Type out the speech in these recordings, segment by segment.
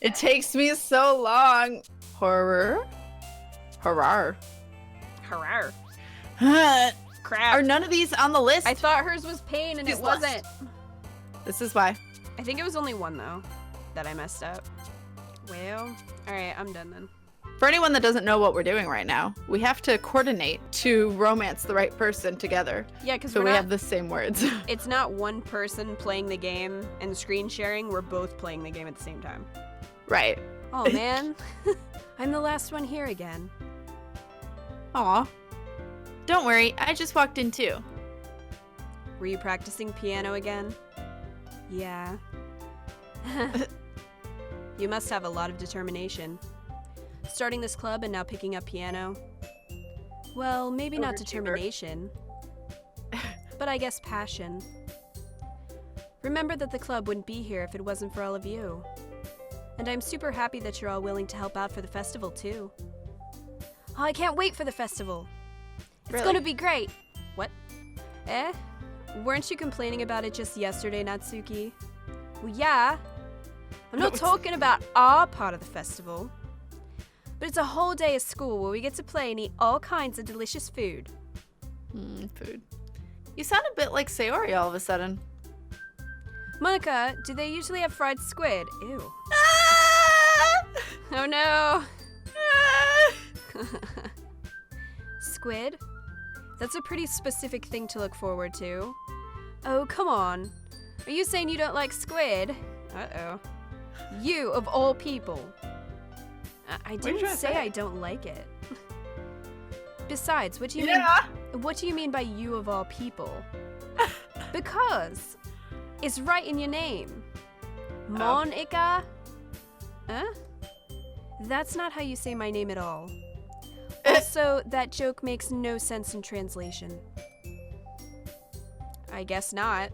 It takes me so long. Horror. Crap. Are none of these on the list? I thought hers was pain and it wasn't. This is why. I think it was only one though that I messed up. Well, alright, I'm done then. For anyone that doesn't know what we're doing right now, we have to coordinate to romance the right person together. Yeah, because so we have the same words. It's not one person playing the game and screen sharing. We're both playing the game at the same time. Right. Oh man, I'm the last one here again. Aw. Don't worry, I just walked in too. Were you practicing piano again? Yeah. You must have a lot of determination. Starting this club and now picking up piano. Well, maybe not determination, but I guess passion. Remember that the club wouldn't be here if it wasn't for all of you. And I'm super happy that you're all willing to help out for the festival too. Oh, I can't wait for the festival. It's gonna be great. What? Eh? Weren't you complaining about it just yesterday, Natsuki? Well, yeah. I'm not talking about our part of the festival. But it's a whole day of school where we get to play and eat all kinds of delicious food. Food. You sound a bit like Sayori all of a sudden. Monika, do they usually have fried squid? Ew. Ah! Oh no. Ah! Squid? That's a pretty specific thing to look forward to. Oh, come on. Are you saying you don't like squid? Uh-oh. You, of all people. I didn't say I don't like it. Besides, what do you mean? What do you mean by you of all people? Because it's right in your name. Monika? Huh? That's not how you say my name at all. Also, that joke makes no sense in translation. I guess not.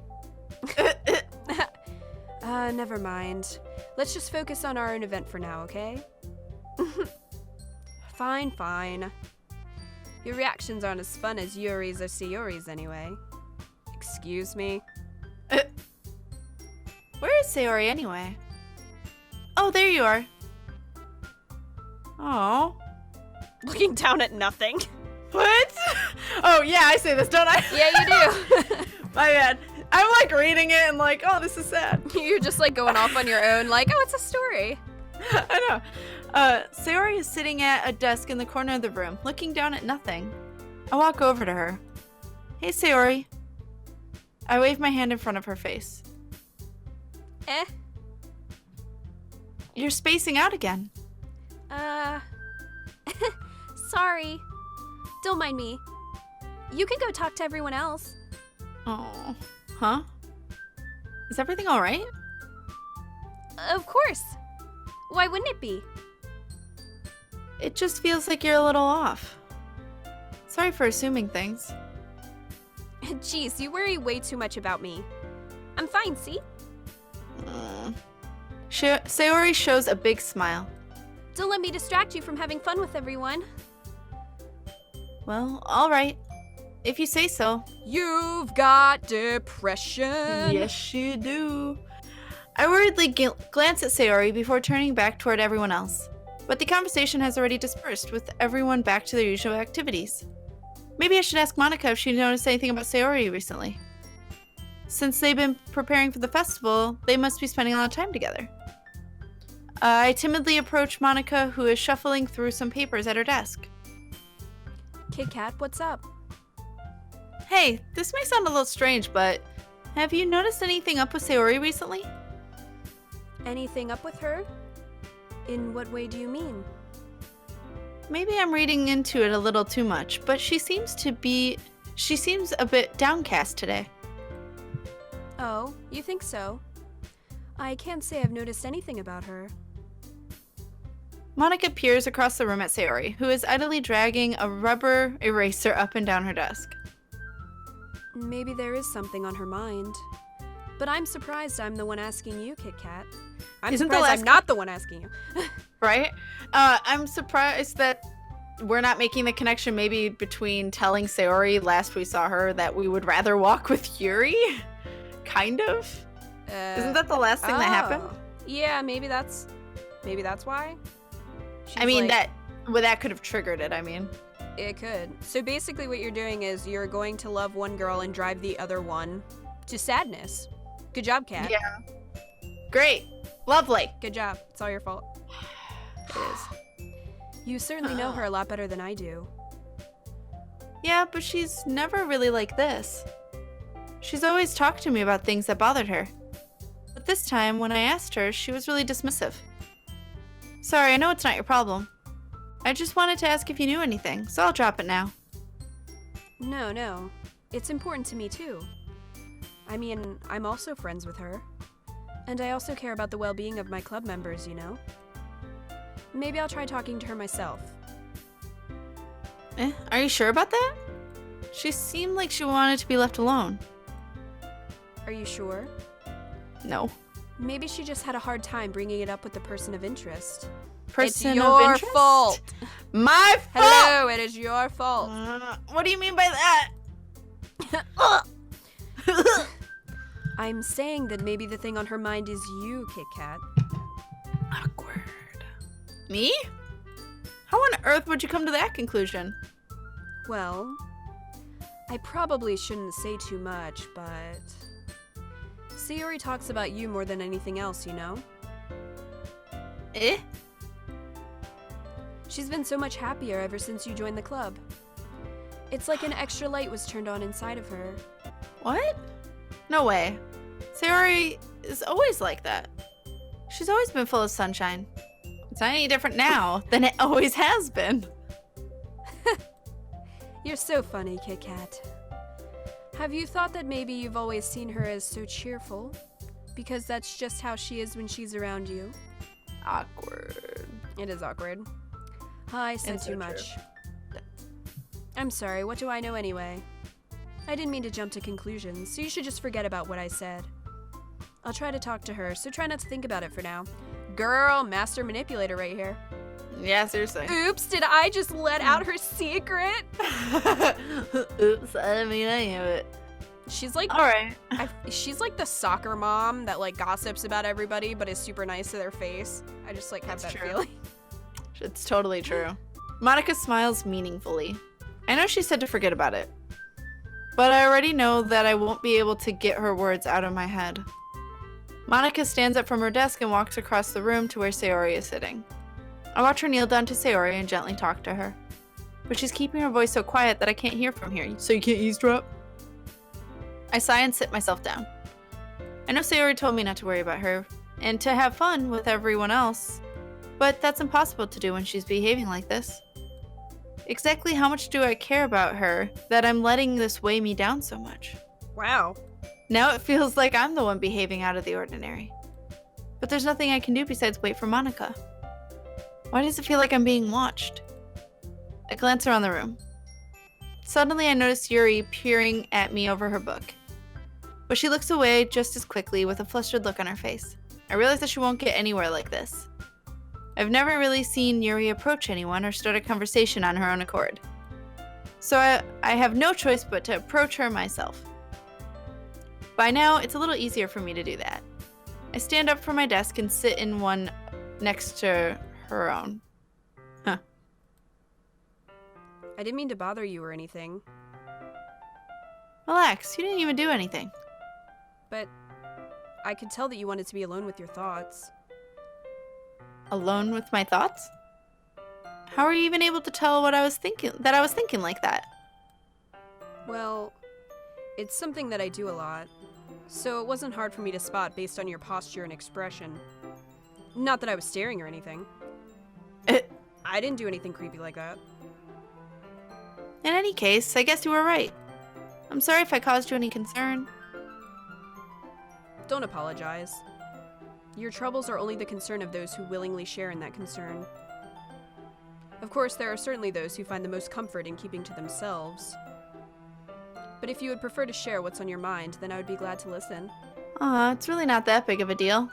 Never mind. Let's just focus on our own event for now, okay? Fine, fine. Your reactions aren't as fun as Yuri's or Sayori's anyway. Excuse me? Where is Sayori anyway? Oh, there you are. Oh. Looking down at nothing. What? Oh, yeah, I say this, don't I? Yeah, you do. My bad. I'm like reading it and like, oh, this is sad. You're just like going off on your own, like, oh, it's a story. I know. Sayori is sitting at a desk in the corner of the room, looking down at nothing. I walk over to her. Hey, Sayori. I wave my hand in front of her face. Eh? You're spacing out again. Sorry. Don't mind me. You can go talk to everyone else. Oh. Huh? Is everything alright? Of course. Why wouldn't it be? It just feels like you're a little off. Sorry for assuming things. Jeez, you worry way too much about me. I'm fine, see? Sayori shows a big smile. Don't let me distract you from having fun with everyone. Well, alright. If you say so. You've got depression. Yes, you do. I worriedly glance at Sayori before turning back toward everyone else. But the conversation has already dispersed, with everyone back to their usual activities. Maybe I should ask Monika if she noticed anything about Sayori recently. Since they've been preparing for the festival, they must be spending a lot of time together. I timidly approach Monika, who is shuffling through some papers at her desk. KitKat, what's up? Hey, this may sound a little strange, but have you noticed anything up with Sayori recently? Anything up with her? In what way do you mean? Maybe I'm reading into it a little too much, but she seems a bit downcast today. Oh, you think so? I can't say I've noticed anything about her. Monika peers across the room at Sayori, who is idly dragging a rubber eraser up and down her desk. Maybe there is something on her mind. But I'm surprised I'm the one asking you, KitKat. I'm surprised I'm not the one asking you. Right? I'm surprised that we're not making the connection maybe between telling Sayori last we saw her that we would rather walk with Yuri. Kind of. Isn't that the last thing that happened? Yeah, maybe that's Maybe that's why? I mean, like, that could have triggered it, I mean. It could. So basically what you're doing is you're going to love one girl and drive the other one to sadness. Good job, Kat. Yeah. Great. Lovely. Good job. It's all your fault. It is. You certainly know her a lot better than I do. Yeah, but she's never really like this. She's always talked to me about things that bothered her. But this time, when I asked her, she was really dismissive. Sorry, I know it's not your problem. I just wanted to ask if you knew anything, so I'll drop it now. No. It's important to me too. I mean, I'm also friends with her. And I also care about the well-being of my club members, you know? Maybe I'll try talking to her myself. Are you sure about that? She seemed like she wanted to be left alone. Are you sure? No. Maybe she just had a hard time bringing it up with the person of interest. Person it's your of interest? fault. My fault! Hello, it is your fault. What do you mean by that? I'm saying that maybe the thing on her mind is you, Kit Kat. Awkward. Me? How on earth would you come to that conclusion? Well, I probably shouldn't say too much, but Sayori talks about you more than anything else, you know? She's been so much happier ever since you joined the club. It's like an extra light was turned on inside of her. What? No way. Sayori is always like that. She's always been full of sunshine. It's not any different now than it always has been. You're so funny, Kit Kat. Have you thought that maybe you've always seen her as so cheerful? Because that's just how she is when she's around you. Awkward. It is awkward. I said It's too so much. true. I'm sorry, what do I know anyway? I didn't mean to jump to conclusions, so you should just forget about what I said. I'll try to talk to her, so try not to think about it for now. Girl, master manipulator right here. Yeah, seriously. Oops, did I just let out her secret? Oops, I mean, I knew it. She's like, Alright. she's like the soccer mom that like gossips about everybody, but is super nice to their face. I just like have That's that true. feeling. It's totally true. Monika smiles meaningfully. I know she said to forget about it, but I already know that I won't be able to get her words out of my head. Monika stands up from her desk and walks across the room to where Sayori is sitting. I watch her kneel down to Sayori and gently talk to her, but she's keeping her voice so quiet that I can't hear from here, so you can't eavesdrop? I sigh and sit myself down. I know Sayori told me not to worry about her and to have fun with everyone else, but that's impossible to do when she's behaving like this. Exactly how much do I care about her that I'm letting this weigh me down so much? Wow. Now it feels like I'm the one behaving out of the ordinary. But there's nothing I can do besides wait for Monika. Why does it feel like I'm being watched? I glance around the room. Suddenly I notice Yuri peering at me over her book. But she looks away just as quickly with a flustered look on her face. I realize that she won't get anywhere like this. I've never really seen Yuri approach anyone or start a conversation on her own accord. So I have no choice but to approach her myself. By now, it's a little easier for me to do that. I stand up from my desk and sit in one next to her own. Huh. I didn't mean to bother you or anything, Relax, you didn't even do anything. but I could tell that you wanted to be alone with your thoughts. Alone with my thoughts? How are you even able to tell what I was thinking like that? Well, it's something that I do a lot, so it wasn't hard for me to spot based on your posture and expression. Not that I was staring or anything. I didn't do anything creepy like that. In any case, I guess you were right. I'm sorry if I caused you any concern. Don't apologize. Your troubles are only the concern of those who willingly share in that concern. Of course, there are certainly those who find the most comfort in keeping to themselves. But if you would prefer to share what's on your mind, then I would be glad to listen. Aw, it's really not that big of a deal.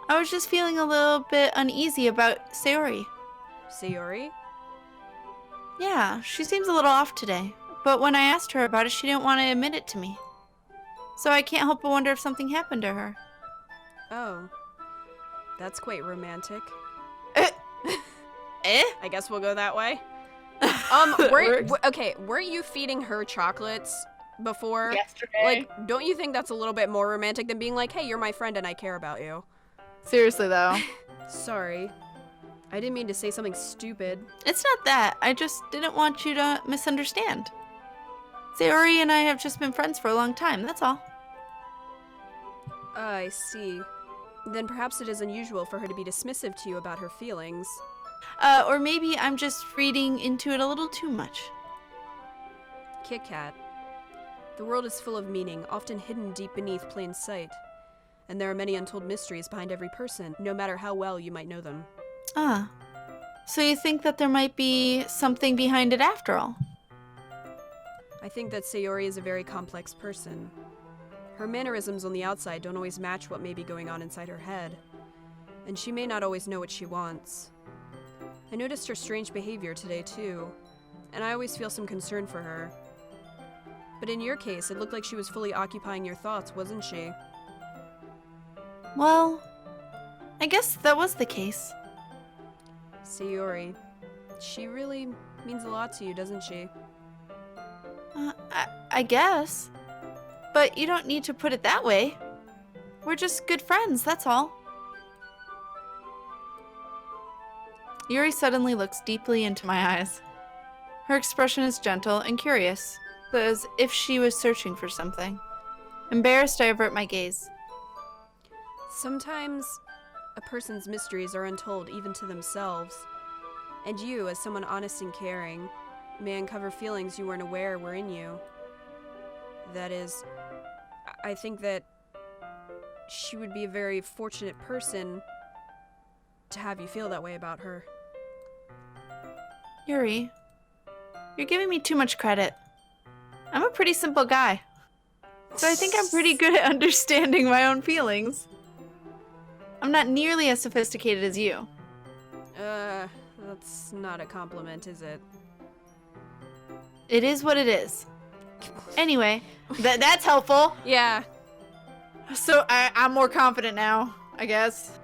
I was just feeling a little bit uneasy about Sayori. Sayori? Yeah, she seems a little off today. But when I asked her about it, she didn't want to admit it to me. So I can't help but wonder if something happened to her. Oh. That's quite romantic. Eh? I guess we'll go that way. Weren't you feeding her chocolates before? Yesterday. Like, don't you think that's a little bit more romantic than being like, hey, you're my friend and I care about you? Seriously, though. Sorry. I didn't mean to say something stupid. It's not that. I just didn't want you to misunderstand. Sayori and I have just been friends for a long time, that's all. I see. Then perhaps it is unusual for her to be dismissive to you about her feelings. Or maybe I'm just reading into it a little too much. Kit Kat. The world is full of meaning, often hidden deep beneath plain sight. And there are many untold mysteries behind every person, no matter how well you might know them. Ah. So you think that there might be something behind it after all? I think that Sayori is a very complex person. Her mannerisms on the outside don't always match what may be going on inside her head. And she may not always know what she wants. I noticed her strange behavior today too, and I always feel some concern for her. But in your case, it looked like she was fully occupying your thoughts, wasn't she? Well, I guess that was the case. Sayori, she really means a lot to you, doesn't she? I guess. But you don't need to put it that way. We're just good friends, that's all. Yuri suddenly looks deeply into my eyes. Her expression is gentle and curious, as if she was searching for something. Embarrassed, I avert my gaze. Sometimes a person's mysteries are untold even to themselves. And you, as someone honest and caring, may uncover feelings you weren't aware were in you. That is, I think that she would be a very fortunate person to have you feel that way about her. Yuri, you're giving me too much credit. I'm a pretty simple guy. So I think I'm pretty good at understanding my own feelings. I'm not nearly as sophisticated as you. That's not a compliment, is it? It is what it is. Anyway, that's helpful. Yeah. So I'm more confident now, I guess.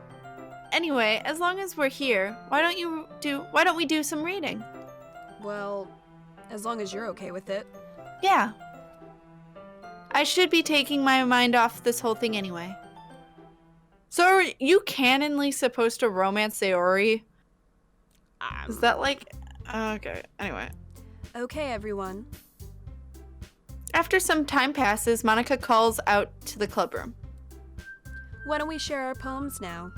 Anyway, as long as we're here, why don't we do some reading? Well, as long as you're okay with it. Yeah. I should be taking my mind off this whole thing anyway. So are you canonly supposed to romance Sayori? Is that like... Okay, anyway. Okay, everyone. After some time passes, Monika calls out to the club room. Why don't we share our poems now?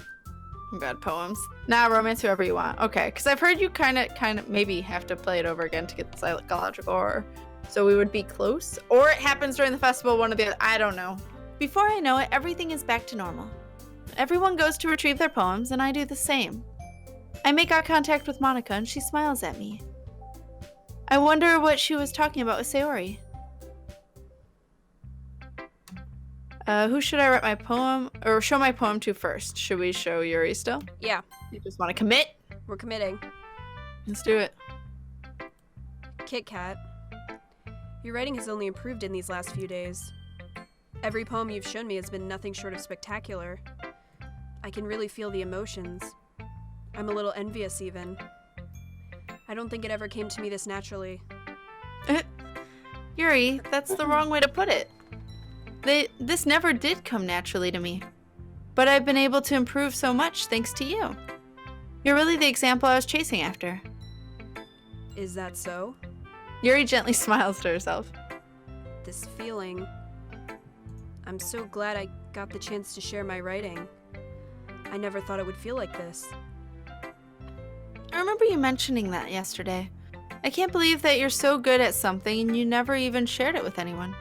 Oh God, poems. Nah, romance whoever you want. Okay, because I've heard you kind of maybe have to play it over again to get the psychological horror. So we would be close. Or it happens during the festival, one or the other. I don't know. Before I know it, everything is back to normal. Everyone goes to retrieve their poems, and I do the same. I make eye contact with Monika, and she smiles at me. I wonder what she was talking about with Sayori. Who should I write my poem, or show my poem to first? Should we show Yuri still? Yeah. You just want to commit? We're committing. Let's do it. Kit Kat, your writing has only improved in these last few days. Every poem you've shown me has been nothing short of spectacular. I can really feel the emotions. I'm a little envious even. I don't think it ever came to me this naturally. Yuri, that's the wrong way to put it. This never did come naturally to me. But I've been able to improve so much thanks to you. You're really the example I was chasing after. Is that so? Yuri gently smiles to herself. This feeling... I'm so glad I got the chance to share my writing. I never thought it would feel like this. I remember you mentioning that yesterday. I can't believe that you're so good at something and you never even shared it with anyone.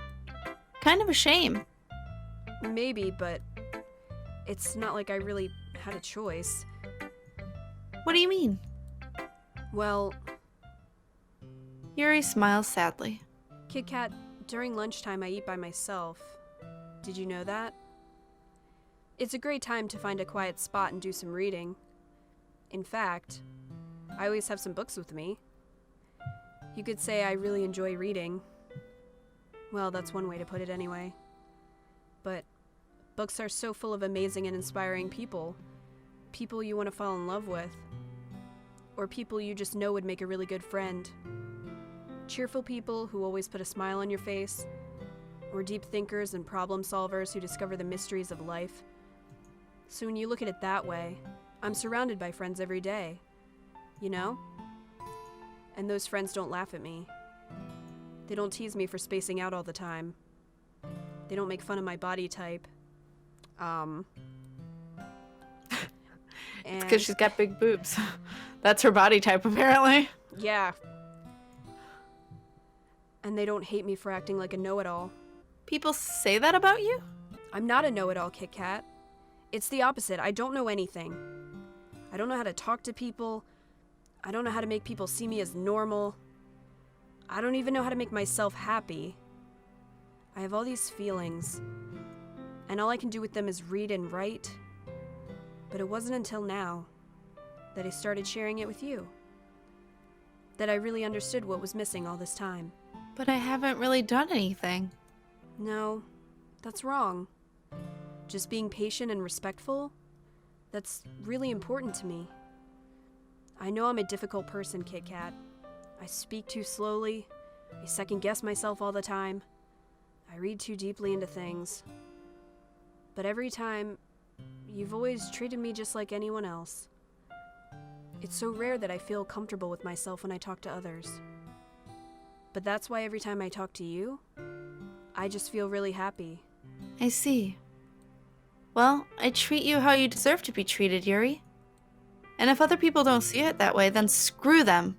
Kind of a shame. Maybe, but it's not like I really had a choice. What do you mean? Well... Yuri smiles sadly. Kit Kat, during lunchtime I eat by myself. Did you know that? It's a great time to find a quiet spot and do some reading. In fact, I always have some books with me. You could say I really enjoy reading. Well, that's one way to put it anyway. But books are so full of amazing and inspiring people. people you want to fall in love with, or people you just know would make a really good friend. Cheerful people who always put a smile on your face, or deep thinkers and problem solvers who discover the mysteries of life. So when you look at it that way, I'm surrounded by friends every day, you know? And those friends don't laugh at me. They don't tease me for spacing out all the time. They don't make fun of my body type. It's because she's got big boobs. That's her body type, apparently. Yeah. And they don't hate me for acting like a know-it-all. People say that about you? I'm not a know-it-all, Kit Kat. It's the opposite. I don't know anything. I don't know how to talk to people. I don't know how to make people see me as normal. I don't even know how to make myself happy. I have all these feelings, and all I can do with them is read and write. But it wasn't until now that I started sharing it with you that I really understood what was missing all this time. But I haven't really done anything. No, that's wrong. Just being patient and respectful, that's really important to me. I know I'm a difficult person, Kit Kat. I speak too slowly. I second-guess myself all the time. I read too deeply into things. But every time, you've always treated me just like anyone else. It's so rare that I feel comfortable with myself when I talk to others. But that's why every time I talk to you, I just feel really happy. I see. Well, I treat you how you deserve to be treated, Yuri. And if other people don't see it that way, then screw them.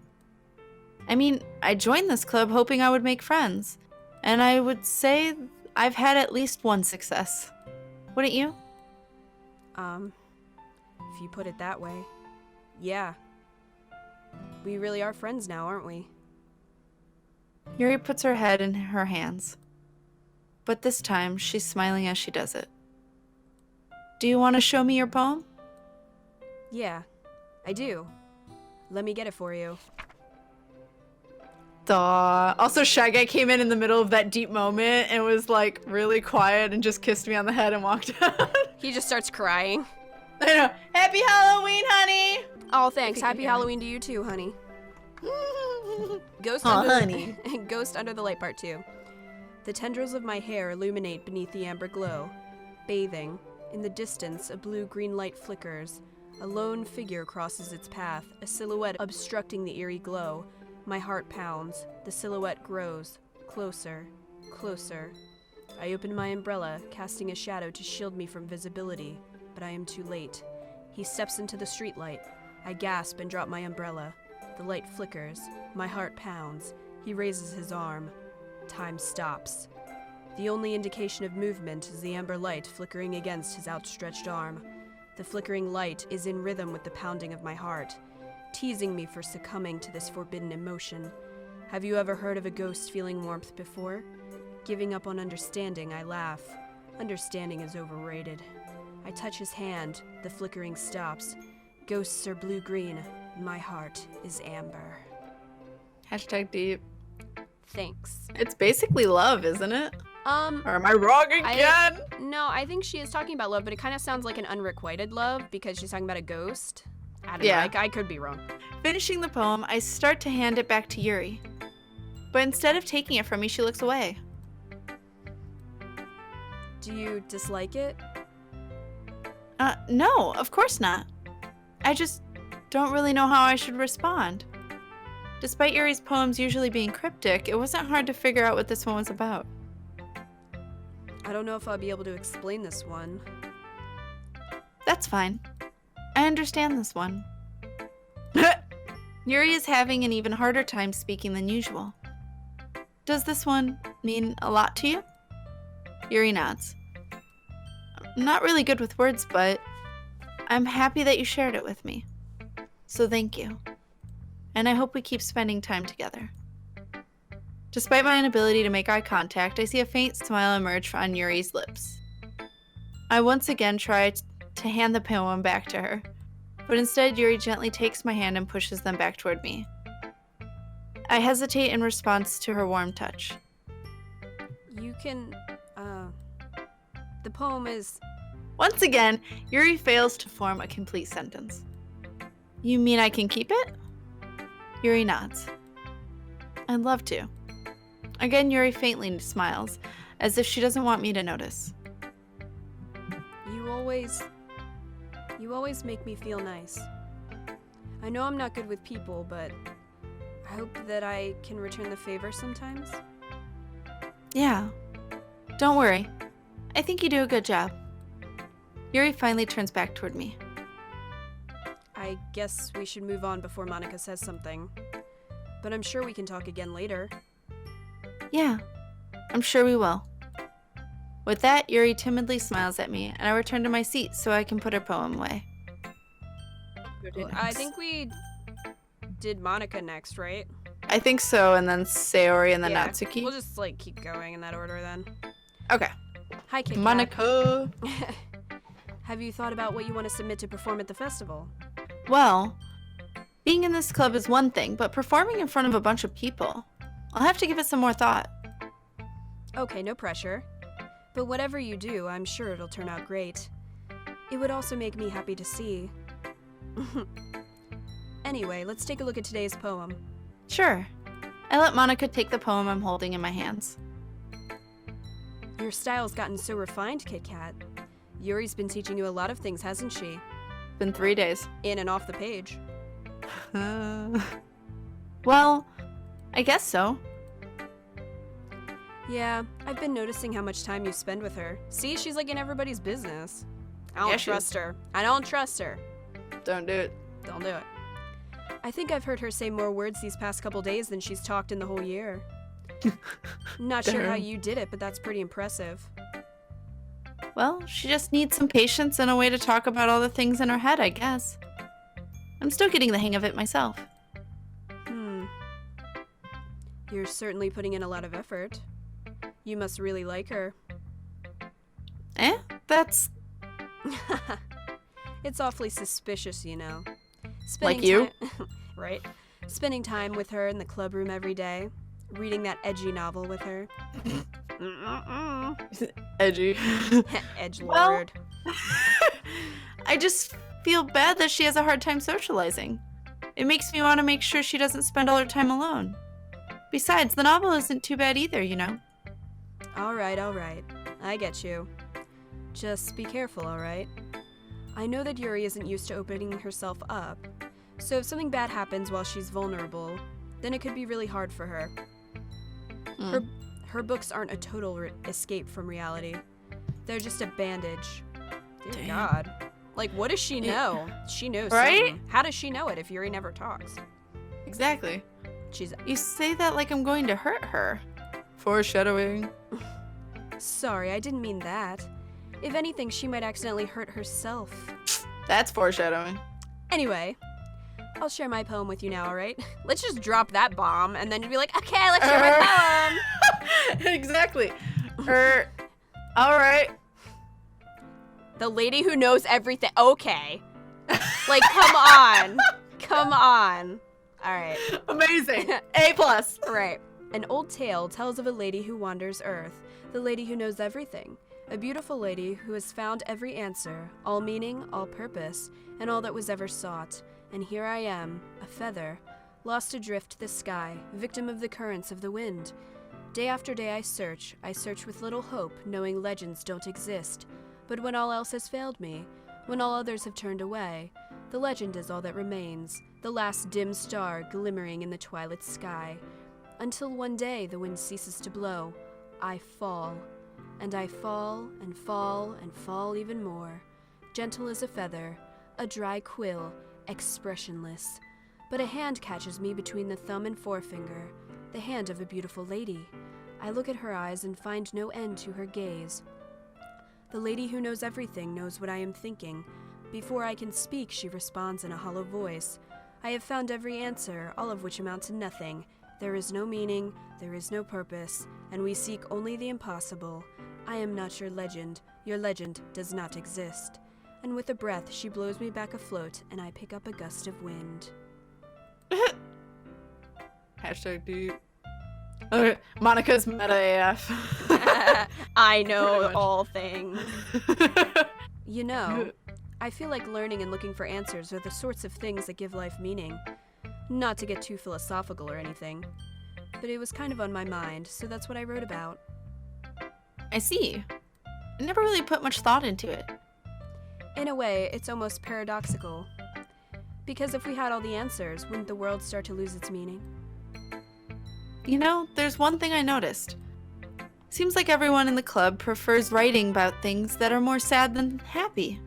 I mean, I joined this club hoping I would make friends. And I would say I've had at least one success. Wouldn't you? If you put it that way, yeah. We really are friends now, aren't we? Yuri puts her head in her hands. But this time, she's smiling as she does it. Do you want to show me your poem? Yeah, I do. Let me get it for you. Duh. Also, Shy Guy came in the middle of that deep moment and was like really quiet and just kissed me on the head and walked out. He just starts crying. I know. Happy Halloween, honey! Oh, thanks. Happy Halloween to you too, honey. Ghost Under the Light Part 2. The tendrils of my hair illuminate beneath the amber glow. Bathing. In the distance, a blue-green light flickers. A lone figure crosses its path, a silhouette obstructing the eerie glow. My heart pounds. The silhouette grows. Closer. Closer. I open my umbrella, casting a shadow to shield me from visibility, but I am too late. He steps into the streetlight. I gasp and drop my umbrella. The light flickers. My heart pounds. He raises his arm. Time stops. The only indication of movement is the amber light flickering against his outstretched arm. The flickering light is in rhythm with the pounding of my heart, teasing me for succumbing to this forbidden emotion. Have you ever heard of a ghost feeling warmth before? Giving up on understanding, I laugh. Understanding is overrated. I touch his hand. The flickering stops. Ghosts are blue-green. My heart is amber. Hashtag deep. Thanks. It's basically love, isn't it? Or am I wrong again? No, I think she is talking about love, but it kind of sounds like an unrequited love because she's talking about a ghost. I don't know. I could be wrong. Finishing the poem, I start to hand it back to Yuri. But instead of taking it from me, she looks away. Do you dislike it? No, of course not. I just don't really know how I should respond. Despite Yuri's poems usually being cryptic, it wasn't hard to figure out what this one was about. I don't know if I'll be able to explain this one. That's fine. I understand this one. Yuri is having an even harder time speaking than usual. Does this one mean a lot to you? Yuri nods. I'm not really good with words, but I'm happy that you shared it with me. So thank you. And I hope we keep spending time together. Despite my inability to make eye contact, I see a faint smile emerge on Yuri's lips. I once again try to hand the poem back to her, but instead Yuri gently takes my hand and pushes them back toward me. I hesitate in response to her warm touch. You can, the poem is... Once again, Yuri fails to form a complete sentence. You mean I can keep it? Yuri nods. I'd love to. Again, Yuri faintly smiles, as if she doesn't want me to notice. You always make me feel nice. I know I'm not good with people, but I hope that I can return the favor sometimes. Yeah. Don't worry. I think you do a good job. Yuri finally turns back toward me. I guess we should move on before Monika says something. But I'm sure we can talk again later. Yeah, I'm sure we will. With that, Yuri timidly smiles at me, and I return to my seat so I can put her poem away. I think we did Monika next, right? I think so, and then Sayori, and then Yeah, Natsuki. We'll just keep going in that order then. Okay. Hi, Kit Kat. Monika. Have you thought about what you want to submit to perform at the festival? Well, being in this club is one thing, but performing in front of a bunch of people, I'll have to give it some more thought. Okay, no pressure. But whatever you do, I'm sure it'll turn out great. It would also make me happy to see. Anyway, let's take a look at today's poem. Sure. I let Monika take the poem I'm holding in my hands. Your style's gotten so refined, Kit Kat. Yuri's been teaching you a lot of things, hasn't she? Been 3 days. In and off the page. Well, I guess so. Yeah, I've been noticing how much time you spend with her. See, she's in everybody's business. I don't Yeah, trust her. I don't trust her. Don't do it. Don't do it. I think I've heard her say more words these past couple days than she's talked in the whole year. Not sure how you did it, but that's pretty impressive. Well, she just needs some patience and a way to talk about all the things in her head, I guess. I'm still getting the hang of it myself. You're certainly putting in a lot of effort. You must really like her. That's... It's awfully suspicious, you know. Like you? Right? Spending time with her in the club room every day. Reading that edgy novel with her. Edgy. Edgelord. Well, I just feel bad that she has a hard time socializing. It makes me want to make sure she doesn't spend all her time alone. Besides, the novel isn't too bad either, you know? Alright. I get you. Just be careful, alright? I know that Yuri isn't used to opening herself up, so if something bad happens while she's vulnerable, then it could be really hard for her. Her books aren't a total escape from reality. They're just a bandage. Dear God. What does she know? She knows right? something. How does she know it if Yuri never talks? Exactly. She's... You say that like I'm going to hurt her. Foreshadowing. Sorry, I didn't mean that. If anything, she might accidentally hurt herself. That's foreshadowing. Anyway, I'll share my poem with you now, alright? Let's just drop that bomb, and then you'd be like, okay, let's share my poem! Exactly. Alright. The lady who knows everything. Okay. Come on. Come on. Alright. Amazing. A+. Right. An old tale tells of a lady who wanders Earth, the lady who knows everything. A beautiful lady who has found every answer, all meaning, all purpose, and all that was ever sought. And here I am, a feather, lost adrift the sky, victim of the currents of the wind. Day after day I search with little hope, knowing legends don't exist. But when all else has failed me, when all others have turned away, the legend is all that remains, the last dim star glimmering in the twilit sky. Until one day the wind ceases to blow, I fall. And I fall and fall and fall even more, gentle as a feather, a dry quill, expressionless. But a hand catches me between the thumb and forefinger, the hand of a beautiful lady. I look at her eyes and find no end to her gaze. The lady who knows everything knows what I am thinking. Before I can speak, she responds in a hollow voice. I have found every answer, all of which amount to nothing. There is no meaning, there is no purpose, and we seek only the impossible. I am not your legend does not exist. And with a breath, she blows me back afloat, and I pick up a gust of wind. Hashtag deep. Okay, Monika's meta AF. I know all things. You know, I feel like learning and looking for answers are the sorts of things that give life meaning. Not to get too philosophical or anything, but it was kind of on my mind, so that's what I wrote about. I see. I never really put much thought into it. In a way, it's almost paradoxical. Because if we had all the answers, wouldn't the world start to lose its meaning? You know, there's one thing I noticed. Seems like everyone in the club prefers writing about things that are more sad than happy.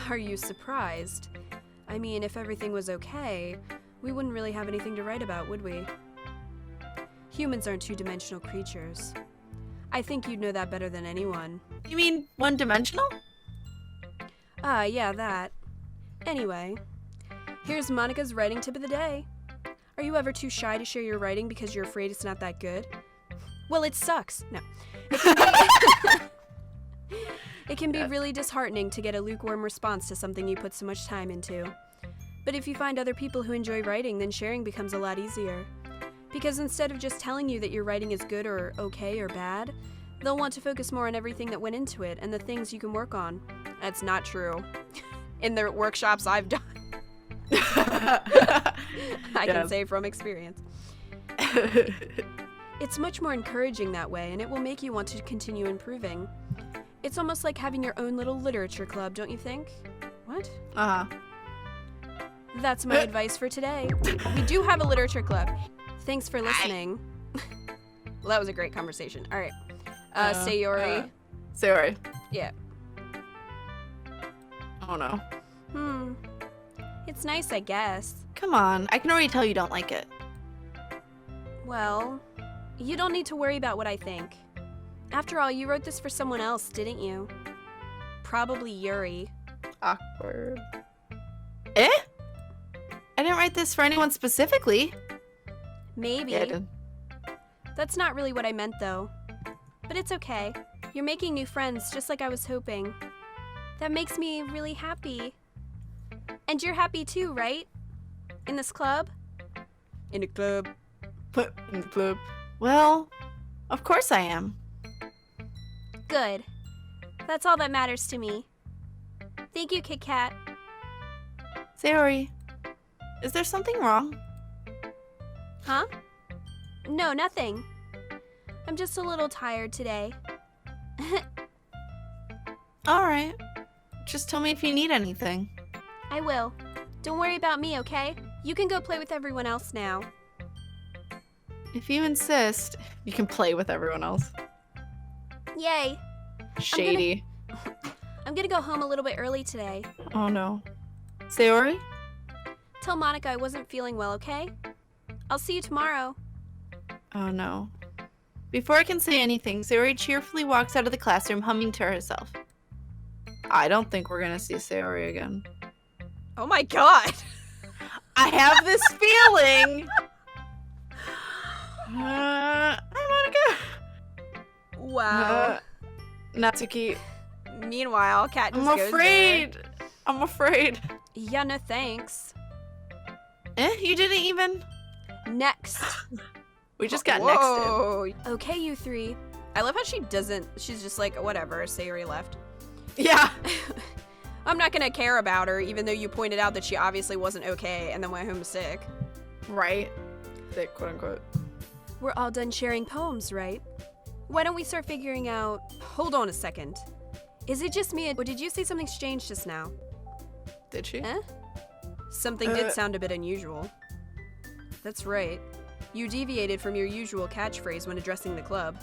Are you surprised? I mean, if everything was okay, we wouldn't really have anything to write about, would we? Humans aren't two-dimensional creatures. I think you'd know that better than anyone. You mean one-dimensional? Ah, yeah, that. Anyway, here's Monika's writing tip of the day. Are you ever too shy to share your writing because you're afraid it's not that good? Well, it sucks. No. It can be really disheartening to get a lukewarm response to something you put so much time into. But if you find other people who enjoy writing, then sharing becomes a lot easier. Because instead of just telling you that your writing is good or okay or bad, they'll want to focus more on everything that went into it and the things you can work on. That's not true. In the workshops I've done. I can say from experience. It's much more encouraging that way, and it will make you want to continue improving. It's almost like having your own little literature club, don't you think? What? Uh-huh. That's my advice for today. We do have a literature club. Thanks for listening. Well, that was a great conversation. All right. Sayori. Sayori. Yeah. Oh, no. It's nice, I guess. Come on. I can already tell you don't like it. Well, you don't need to worry about what I think. After all, you wrote this for someone else, didn't you? Probably Yuri. Awkward. Eh? I didn't write this for anyone specifically. Maybe. Yeah, I did. That's not really what I meant, though. But it's okay. You're making new friends, just like I was hoping. That makes me really happy. And you're happy too, right? In this club? In a club. In the club. Well, of course I am. Good. That's all that matters to me. Thank you, Kit Kat. Sayori, is there something wrong? Huh? No, nothing. I'm just a little tired today. Alright. Just tell me if you need anything. I will. Don't worry about me, okay? You can go play with everyone else now. If you insist, you can play with everyone else. Yay. Shady. I'm gonna go home a little bit early today. Oh no. Sayori? Tell Monika I wasn't feeling well, okay? I'll see you tomorrow. Oh no. Before I can say anything, Sayori cheerfully walks out of the classroom humming to herself. I don't think we're gonna see Sayori again. Oh my god! I have this feeling! Hi, Monika! Wow. Natsuki. Meanwhile, Kat just I'm goes afraid. I'm afraid. Yeah, no thanks. You didn't even? Next. We just got nexted. Whoa. Okay, you three. I love how she doesn't, she's just like, whatever, Sayori left. Yeah. I'm not gonna care about her, even though you pointed out that she obviously wasn't okay and then went home sick. Right. Sick, quote unquote. We're all done sharing poems, right? Why don't we start figuring out... Hold on a second. Is it just me, or did you say something strange just now? Did she? Eh? Something did sound a bit unusual. That's right. You deviated from your usual catchphrase when addressing the club.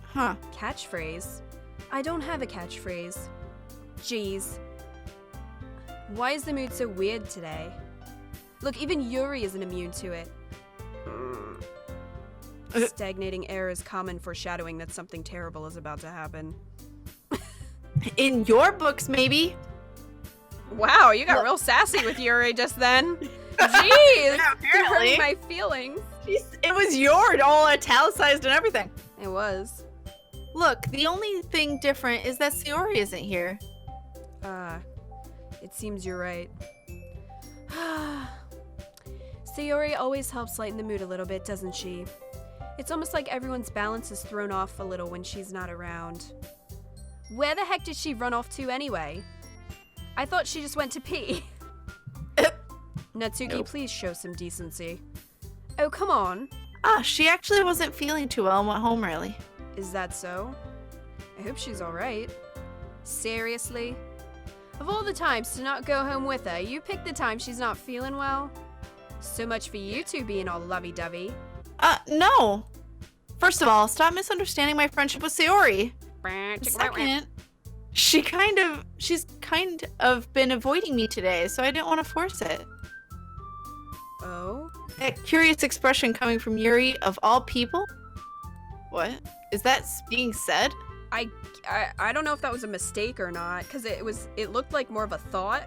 Huh. Catchphrase? I don't have a catchphrase. Jeez. Why is the mood so weird today? Look, even Yuri isn't immune to it. Stagnating air is common foreshadowing that something terrible is about to happen. In your books, maybe. Wow, you got real sassy with Yuri just then. Jeez! Yeah, apparently. Hurting my feelings. It was yours, all italicized and everything. It was. Look, the only thing different is that Sayori isn't here. It seems you're right. Sayori always helps lighten the mood a little bit, doesn't she? It's almost like everyone's balance is thrown off a little when she's not around. Where the heck did she run off to anyway? I thought she just went to pee. Natsuki, Nope. please show some decency. Oh, come on. She actually wasn't feeling too well and went home early. Is that so? I hope she's alright. Seriously? Of all the times to not go home with her, you picked the time she's not feeling well? So much for you two being all lovey-dovey. No. First of all, stop misunderstanding my friendship with Sayori. Second, she's kind of been avoiding me today, so I didn't want to force it. Oh? That curious expression coming from Yuri, of all people? What? Is that being said? I don't know if that was a mistake or not, because it looked like more of a thought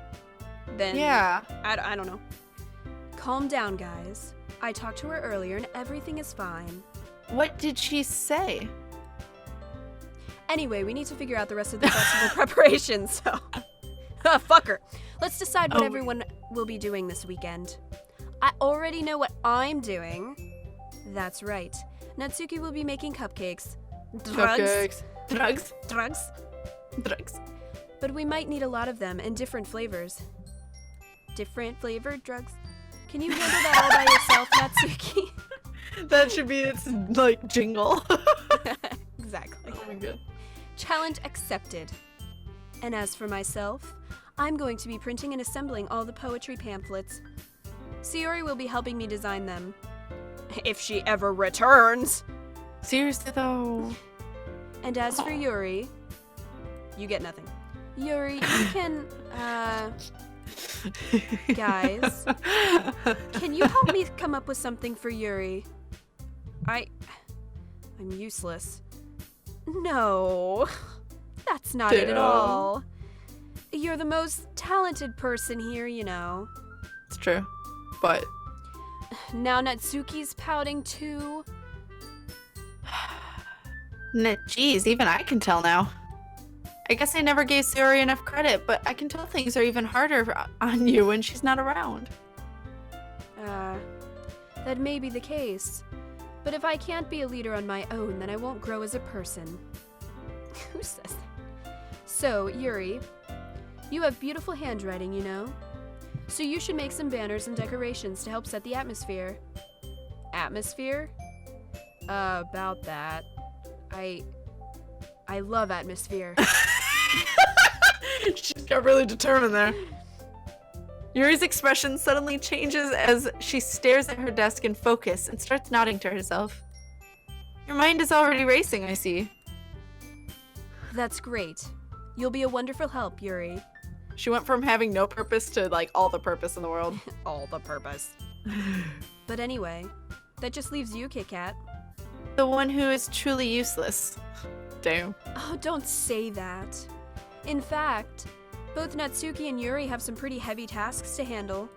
than... Yeah. I don't know. Calm down, guys. I talked to her earlier and everything is fine. What did she say? Anyway, we need to figure out the rest of the festival preparations, so... Fuck her. Let's decide what everyone will be doing this weekend. I already know what I'm doing. That's right. Natsuki will be making cupcakes. Cupcakes. Drugs. Drugs. Drugs. But we might need a lot of them in different flavors. Different flavored drugs. Can you handle that all by yourself, Natsuki? That should be its, like, jingle. Exactly. Oh my god. Challenge accepted. And as for myself, I'm going to be printing and assembling all the poetry pamphlets. Sayori will be helping me design them. If she ever returns! Seriously, though. And as for Yuri, you get nothing. Yuri, you can, guys, can you help me come up with something for Yuri? I'm useless. No, that's not it at all. You're the most talented person here, you know. It's true. But now Natsuki's pouting too. Geez, even I can tell now. I guess I never gave Sayori enough credit, but I can tell things are even harder on you when she's not around. That may be the case. But if I can't be a leader on my own, then I won't grow as a person. Who says that? So, Yuri, you have beautiful handwriting, you know? So you should make some banners and decorations to help set the atmosphere. Atmosphere? About that. I love atmosphere. She got really determined there. Yuri's expression suddenly changes as she stares at her desk in focus and starts nodding to herself. Your mind is already racing, I see. That's great. You'll be a wonderful help, Yuri. She went from having no purpose to, like, all the purpose in the world. All the purpose. But anyway, that just leaves you, Kit Kat. The one who is truly useless. Damn. Oh, don't say that. In fact, both Natsuki and Yuri have some pretty heavy tasks to handle.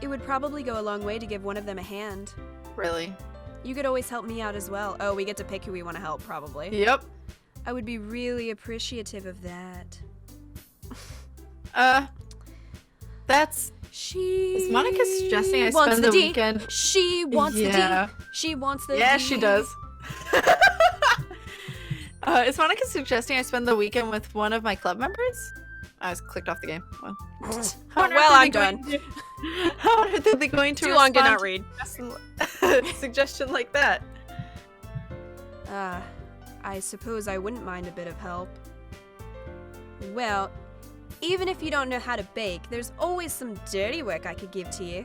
It would probably go a long way to give one of them a hand. Really? You could always help me out as well. Oh, we get to pick who we want to help, probably. Yep. I would be really appreciative of that. That's... Is Monika suggesting I spend the weekend? She wants the D. She wants the D. Yeah, she does. Is Monika suggesting I spend the weekend with one of my club members? I was clicked off the game. Well, I'm done. How are they going to Too long, did not read. Suggestion like that? I suppose I wouldn't mind a bit of help. Well, even if you don't know how to bake, there's always some dirty work I could give to you.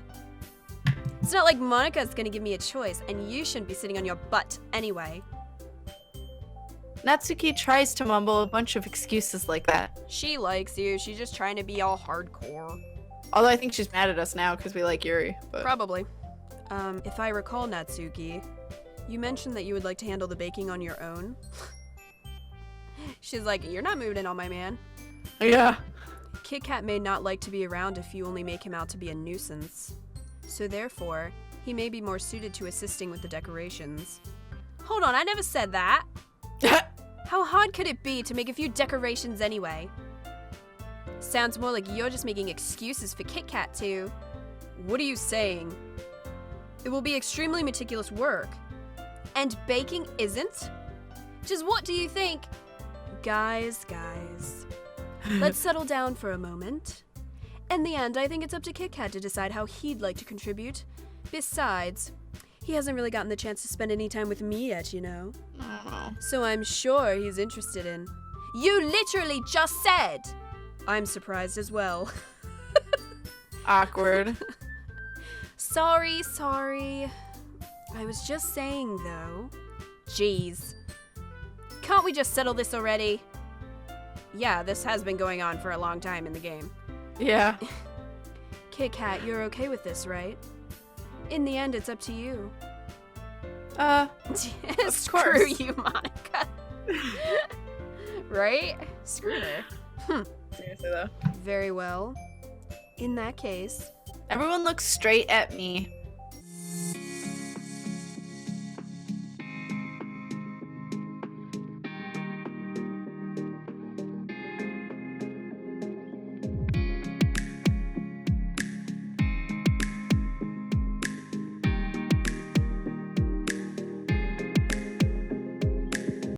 It's not like Monika's gonna give me a choice, and you shouldn't be sitting on your butt anyway. Natsuki tries to mumble a bunch of excuses like that. She likes you, she's just trying to be all hardcore. Although I think she's mad at us now because we like Yuri. But... Probably. If I recall, Natsuki, you mentioned that you would like to handle the baking on your own. She's like, you're not moved in on my man. Yeah. Kit Kat may not like to be around if you only make him out to be a nuisance. So therefore, he may be more suited to assisting with the decorations. Hold on, I never said that! How hard could it be to make a few decorations anyway? Sounds more like you're just making excuses for Kit Kat to... What are you saying? It will be extremely meticulous work. And baking isn't? Just what do you think Guys. Let's settle down for a moment. In the end, I think it's up to KitKat to decide how he'd like to contribute. Besides, he hasn't really gotten the chance to spend any time with me yet, you know? So I'm sure he's interested in... You literally just said! I'm surprised as well. Awkward. Sorry. I was just saying, though. Jeez. Can't we just settle this already? Yeah, this has been going on for a long time in the game. Yeah. KitKat, you're okay with this, right? In the end, it's up to you. Screw you, Monika. Right? Screw her. Seriously, though. Very well. In that case... Everyone looks straight at me.